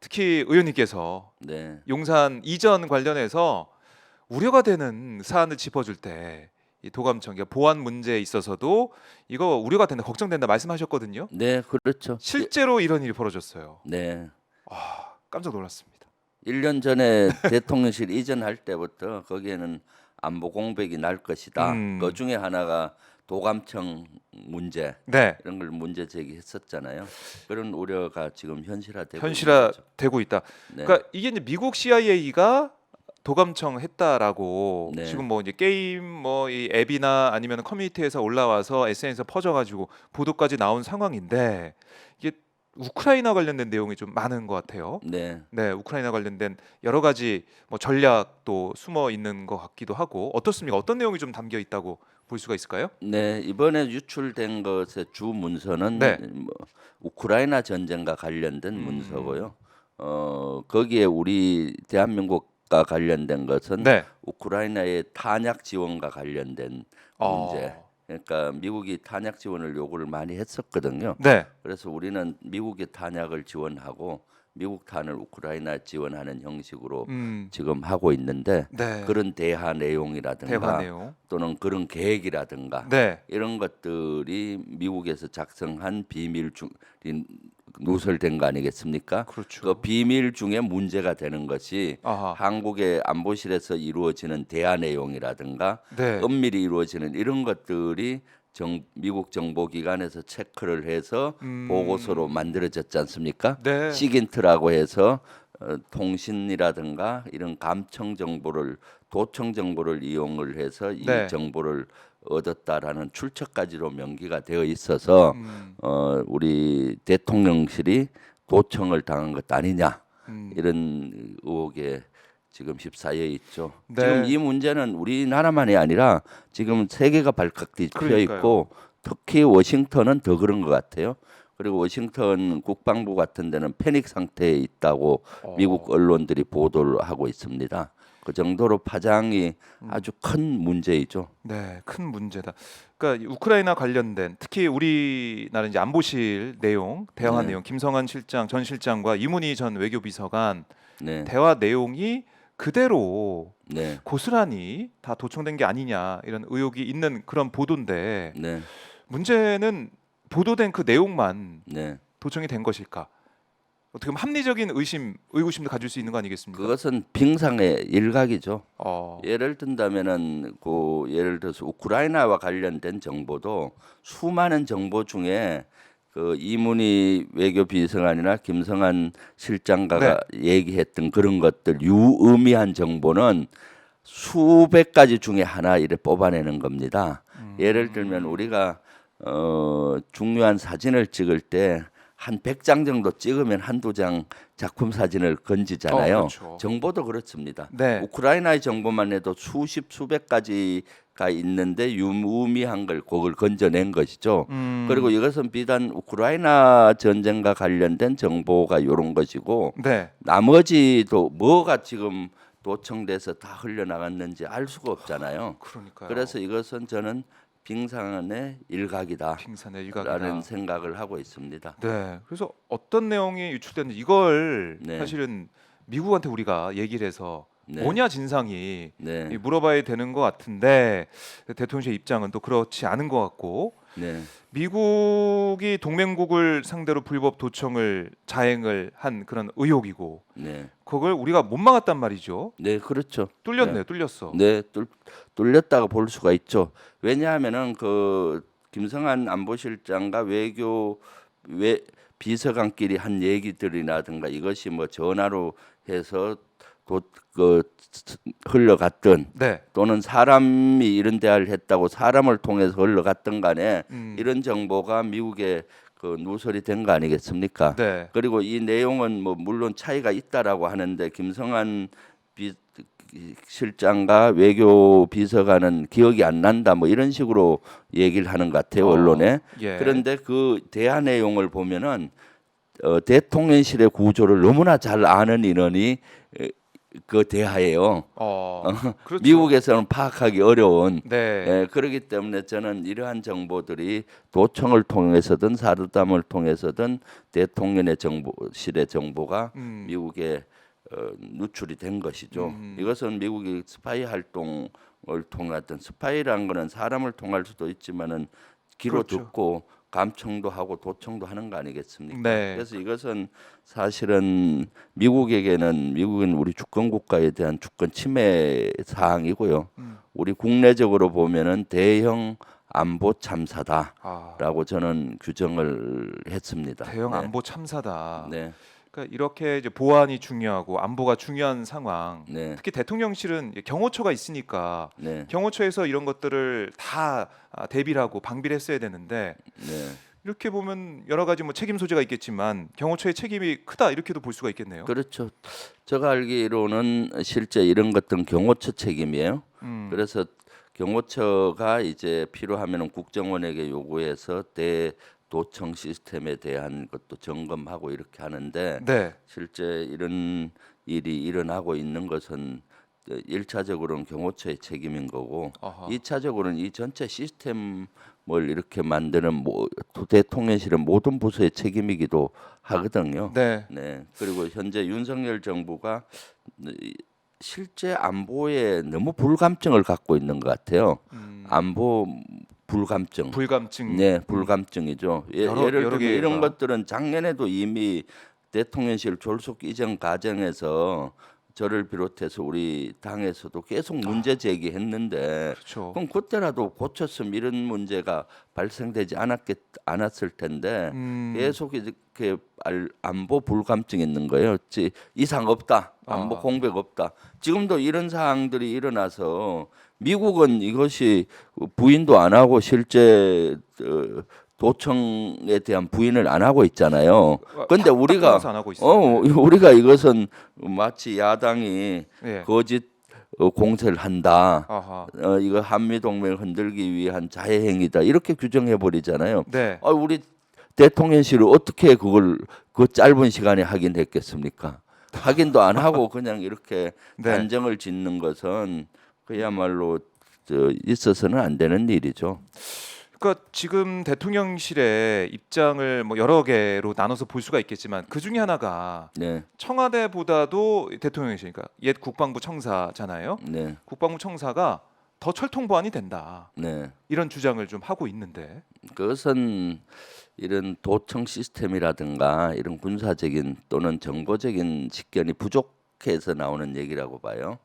특히 의원님께서 네. 용산 이전 관련해서 우려가 되는 사안을 짚어줄 때 이 도감청 보안 문제에 있어서도 이거 우려가 된다, 걱정된다 말씀하셨거든요. 네, 그렇죠. 실제로 이런 일이 벌어졌어요. 네. 깜짝 놀랐습니다. 1년 전에 대통령실 이전할 때부터 거기에는 안보 공백이 날 것이다. 그 중에 하나가 도감청 문제 네, 이런 걸 문제 제기했었잖아요. 그런 우려가 지금 현실화되고 있는 거죠. 현실화되고 있다. 네. 그러니까 이게 이제 미국 CIA가 도감청 했다라고 네. 지금 뭐 이제 게임 뭐 이 앱이나 아니면 커뮤니티에서 올라와서 SNS에 퍼져가지고 보도까지 나온 상황인데 이게 우크라이나 관련된 내용이 좀 많은 것 같아요. 네. 네, 우크라이나 관련된 여러 가지 뭐 전략도 숨어 있는 것 같기도 하고 어떻습니까? 어떤 내용이 좀 담겨 있다고 볼 수가 있을까요? 네, 이번에 유출된 것의 주 문서는 네. 뭐 우크라이나 전쟁과 관련된 문서고요. 거기에 우리 대한민국과 관련된 것은 네. 우크라이나의 탄약 지원과 관련된 문제. 그러니까 미국이 탄약 지원을 요구를 많이 했었거든요. 네. 그래서 우리는 미국의 탄약을 지원하고 미국 탄을 우크라이나 지원하는 형식으로 지금 하고 있는데 네. 그런 대화 내용이라든가 대화 내용. 또는 그런 계획이라든가 네. 이런 것들이 미국에서 작성한 비밀 중 누설된 거 아니겠습니까? 그렇죠. 그 비밀 중에 문제가 되는 것이 아하. 한국의 안보실에서 이루어지는 대화 내용이라든가 네. 은밀히 이루어지는 이런 것들이 미국 정보기관에서 체크를 해서 보고서로 만들어졌지 않습니까? 네. 시긴트라고 해서 통신이라든가 이런 감청 정보를 도청 정보를 이용을 해서 이 네. 정보를 얻었다라는 출처까지로 명기가 되어 있어서 우리 대통령실이 도청을 당한 것 아니냐 이런 의혹에 지금 휩싸여 있죠. 네. 지금 이 문제는 우리나라만이 아니라 지금 세계가 발칵 뒤집혀 그러니까요. 있고 특히 워싱턴은 더 그런 것 같아요. 그리고 워싱턴 국방부 같은 데는 패닉 상태에 있다고 미국 언론들이 보도를 하고 있습니다. 그 정도로 파장이 아주 큰 문제이죠. 네, 큰 문제다. 그러니까 이 우크라이나 관련된 특히 우리나라 이제 안보실 내용, 대화 네. 내용, 김성한 실장 전 실장과 이문희 전 외교비서관 네, 대화 내용이 그대로 네, 고스란히 다 도청된 게 아니냐 이런 의혹이 있는 그런 보도인데 네, 문제는 보도된 그 내용만 네. 도청이 된 것일까? 어떻게 보면 합리적인 의구심도 가질 수 있는 거 아니겠습니까? 그것은 빙상의 일각이죠. 어, 예를 든다면은 예를 들어서 우크라이나와 관련된 정보도 수많은 정보 중에 그 이문희 외교비서관이나 김성한 실장가가 얘기했던 그런 것들 유의미한 정보는 수백 가지 중에 하나 이래 뽑아내는 겁니다. 예를 들면 우리가 중요한 사진을 찍을 때 한 100장 정도 찍으면 한두 장 작품 사진을 건지잖아요. 그렇죠. 정보도 그렇습니다. 네. 우크라이나의 정보만 해도 수백 가지가 있는데 유의미한 걸 그걸 건져낸 것이죠. 그리고 이것은 비단 우크라이나 전쟁과 관련된 정보가 이런 것이고 네. 나머지도 뭐가 지금 도청돼서 다 흘려나갔는지 알 수가 없잖아요. 그러니까요. 그래서 이것은 저는 빙산의 일각이다. 빙산의 일각이다. 라는 생각을 하고 있습니다. 네. 그래서 어떤 내용이 유출됐는지 이걸 네. 사실은 미국한테 우리가 얘기를 해서 네. 뭐냐 진상이 네, 물어봐야 되는 것 같은데 대통령의 입장은 또 그렇지 않은 것 같고 네, 미국이 동맹국을 상대로 불법 도청을 자행을 한 그런 의혹이고 네, 그걸 우리가 못 막았단 말이죠. 네, 그렇죠. 뚫렸네, 뚫렸어. 네, 뚫렸다고 볼 수가 있죠. 왜냐하면은 그 김성한 안보실장과 비서관끼리 한 얘기들이라든가 이것이 뭐 전화로 해서 그 흘러갔던 네. 또는 사람이 이런 대화를 했다고 사람을 통해서 흘러갔던 간에 이런 정보가 미국에 그 누설이 된 거 아니겠습니까? 네. 그리고 이 내용은 뭐 물론 차이가 있다라고 하는데 김성한 실장과 외교 비서관은 기억이 안 난다 뭐 이런 식으로 얘기를 하는 것 같아요 언론에. 예. 그런데 그 대화 내용을 보면은 대통령실의 구조를 너무나 잘 아는 인원이 그 대하에요. 그렇죠. 미국에서는 파악하기 어려운. 네. 예, 그렇기 때문에 저는 이러한 정보들이 도청을 통해서든 사르담을 통해서든 대통령의 정보실의 정보가 미국에 누출이 된 것이죠. 이것은 미국이 스파이 활동을 통했던 스파이라는 거는 사람을 통할 수도 있지만은 귀로 그렇죠. 듣고 감청도 하고 도청도 하는 거 아니겠습니까? 네. 그래서 이것은 사실은 미국은 우리 주권 국가에 대한 주권 침해 사항이고요. 우리 국내적으로 보면은 대형 안보 참사다라고 아, 저는 규정을 했습니다. 대형 네. 안보 참사다. 네. 그러니까 이렇게 이제 보안이 중요하고 안보가 중요한 상황. 네. 특히 대통령실은 경호처가 있으니까 네. 경호처에서 이런 것들을 다 대비를 하고 방비를 했어야 되는데 네. 이렇게 보면 여러 가지 뭐 책임 소재가 있겠지만 경호처의 책임이 크다 이렇게도 볼 수가 있겠네요. 그렇죠. 제가 알기로는 실제 이런 것들은 경호처 책임이에요. 그래서 경호처가 이제 필요하면 국정원에게 요구해서 대도청 시스템에 대한 것도 점검하고 이렇게 하는데 네. 실제 이런 일이 일어나고 있는 것은 1차적으로는 경호처의 책임인 거고 아하. 2차적으로는 이 전체 시스템을 이렇게 만드는 대통령실은 모든 부서의 책임이기도 하거든요. 네. 네. 그리고 현재 윤석열 정부가 실제 안보에 너무 불감증을 갖고 있는 것 같아요. 안보 불감증. 불감증. 네, 불감증이죠. 여러 예를 들면 개가. 이런 것들은 작년에도 이미 대통령실 졸속 이전 과정에서 저를 비롯해서 우리 당에서도 계속 문제 제기했는데 그렇죠. 그럼 그때라도 고쳤으면 이런 문제가 발생되지 않았을 텐데 계속 이렇게 안보 불감증이 있는 거예요. 이상 없다. 안보 공백 없다. 지금도 이런 사항들이 일어나서 미국은 이것이 부인도 안 하고 실제 도청에 대한 부인을 안 하고 있잖아요. 그런데 우리가 안 하고 있어요. 우리가 이것은 마치 야당이 예. 거짓 공세를 한다. 아하. 이거 한미 동맹을 흔들기 위한 자해 행위다. 이렇게 규정해 버리잖아요. 네. 우리 대통령실을 어떻게 그걸 그 짧은 시간에 확인했겠습니까? 확인도 안 하고 그냥 이렇게 네. 단정을 짓는 것은 그야말로 있어서는 안 되는 일이죠. 그러니까 지금 대통령실의 입장을 뭐 여러 개로 나눠서 볼 수가 있겠지만 그 중에 하나가 네, 청와대보다도 대통령이시니까 옛 국방부 청사잖아요. 네, 국방부 청사가 더 철통 보안이 된다. 네. 이런 주장을 좀 하고 있는데. 그것은 이런 도청 시스템이라든가 이런 군사적인 또는 정보적인 식견이 부족해서 나오는 얘기라고 봐요.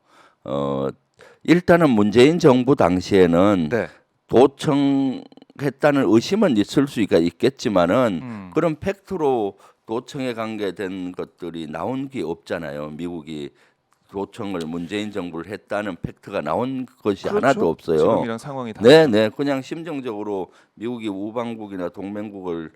일단은 문재인 정부 당시에는 네. 도청했다는 의심은 있을 수가 있겠지만은 그런 팩트로 도청에 관계된 것들이 나온 게 없잖아요. 미국이 도청을 문재인 정부를 했다는 팩트가 나온 것이 그렇죠. 하나도 없어요. 지금 이런 상황이 다. 네, 네, 그냥 심정적으로 미국이 우방국이나 동맹국을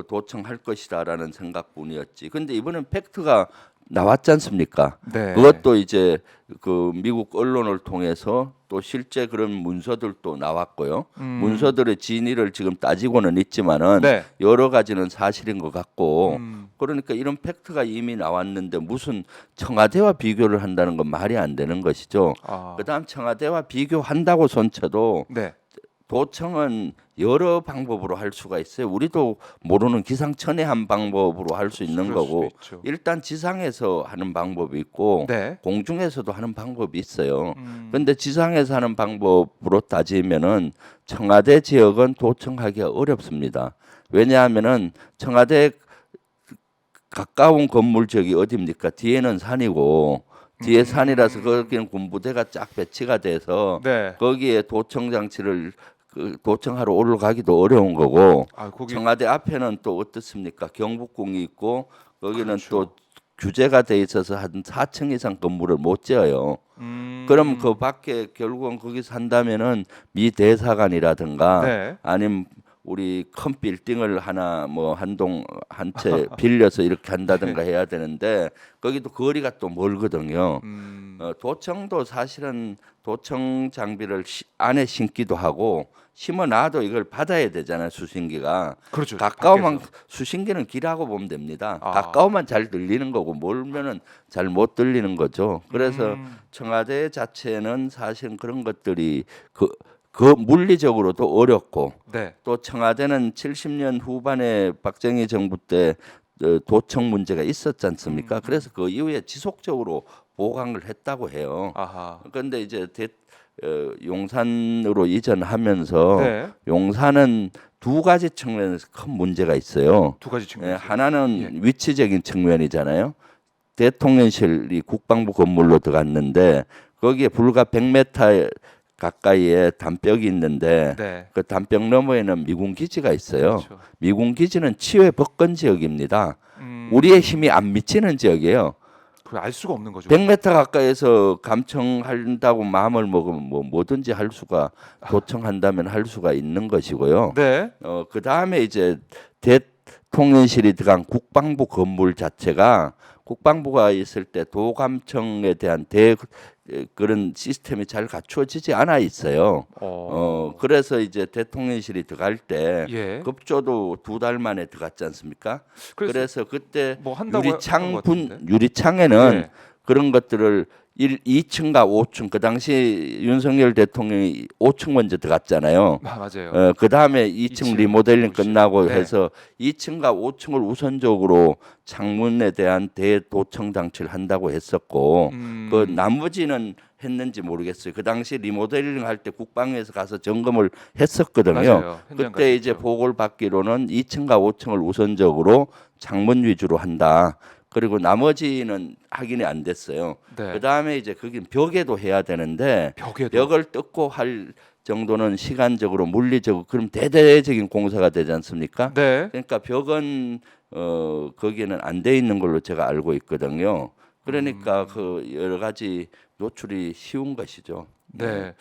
도청할 것이다라는 생각뿐이었지. 근데 이번엔 팩트가 나왔지 않습니까? 네. 그것도 이제 그 미국 언론을 통해서 또 실제 그런 문서들도 나왔고요. 문서들의 진위를 지금 따지고는 있지만은 네. 여러 가지는 사실인 것 같고 그러니까 이런 팩트가 이미 나왔는데 무슨 청와대와 비교를 한다는 건 말이 안 되는 것이죠. 아. 그다음 청와대와 비교한다고 손쳐도 네. 도청은 여러 방법으로 할 수가 있어요. 우리도 모르는 기상천외한 방법으로 할 수 있는 그럴 거고 수도 있죠. 일단 지상에서 하는 방법이 있고 네. 공중에서도 하는 방법이 있어요. 그런데 지상에서 하는 방법으로 따지면은 청와대 지역은 도청하기가 어렵습니다. 왜냐하면은 청와대 가까운 건물 지역이 어디입니까? 뒤에는 산이고 뒤에 산이라서 거기는 군부대가 쫙 배치가 돼서 네. 거기에 도청 장치를 도청하러 올라가기도 어려운 거고 거기 청와대 앞에는 또 어떻습니까? 경복궁이 있고 거기는 그렇죠. 또 규제가 돼 있어서 한 4층 이상 건물을 못 지어요. 그럼 그 밖에 결국은 거기 산다면은 미 대사관이라든가 네. 아니면 우리 큰 빌딩을 하나 뭐 한 동 한 채 빌려서 이렇게 한다든가 해야 되는데 거기도 거리가 또 멀거든요. 도청도 사실은 도청 장비를 안에 심기도 하고 심어놔도 이걸 받아야 되잖아요. 수신기가 그렇죠. 가까우면 밖에서. 수신기는 길하고 보면 됩니다. 아. 가까우면 잘 들리는 거고 멀면은 잘 못 들리는 거죠. 그래서 청와대 자체는 사실 그런 것들이 그 물리적으로도 어렵고 네. 또 청와대는 70년 후반에 박정희 정부 때 도청 문제가 있었지 않습니까? 그래서 그 이후에 지속적으로 보강을 했다고 해요. 아하. 그런데 이제 용산으로 이전하면서 네. 용산은 두 가지 측면에서 큰 문제가 있어요. 두 가지 측면. 하나는 위치적인 측면이잖아요. 대통령실이 국방부 건물로 들어갔는데 거기에 불과 100m 가까이에 담벽이 있는데 네. 그 담벽 너머에는 미군 기지가 있어요. 그렇죠. 미군 기지는 치외 복권 지역입니다. 음. 우리의 힘이 안 미치는 지역이에요. 그걸 알 수가 없는 거죠. 100m 가까이에서 감청한다고 마음을 먹으면 뭐 뭐든지 할 수가 도청한다면 할 수가 있는 것이고요. 네. 그 다음에 이제 대통령실이 들어간 국방부 건물 자체가 국방부가 있을 때 도감청에 대한 그런 시스템이 잘 갖추어지지 않아 있어요. 그래서 이제 대통령실이 들어갈 때 예. 급조도 2달 만에 들어갔지 않습니까? 그래서 그때 뭐 한다고 유리창에는 네. 그런 것들을 2층과 5층 그 당시 윤석열 대통령이 5층 먼저 들어갔잖아요. 맞아요. 그 다음에 2층 2층, 리모델링 50. 끝나고 네. 해서 2층과 5층을 우선적으로 창문에 대한 대도청 장치를 한다고 했었고 그 나머지는 했는지 모르겠어요. 그 당시 리모델링 할 때 국방위에서 가서 점검을 했었거든요. 맞아요. 현장 그때 이제 갔었죠. 보고를 받기로는 2층과 5층을 우선적으로 창문 위주로 한다. 그리고 나머지는 확인이 안 됐어요. 네. 그 다음에 이제 거긴 벽에도 해야 되는데 벽에도. 벽을 뜯고 할 정도는 시간적으로 물리적으로 그럼 대대적인 공사가 되지 않습니까? 네. 그러니까 벽은 거기에는 안 돼 있는 걸로 제가 알고 있거든요. 그러니까 그 여러 가지 노출이 쉬운 것이죠. 네.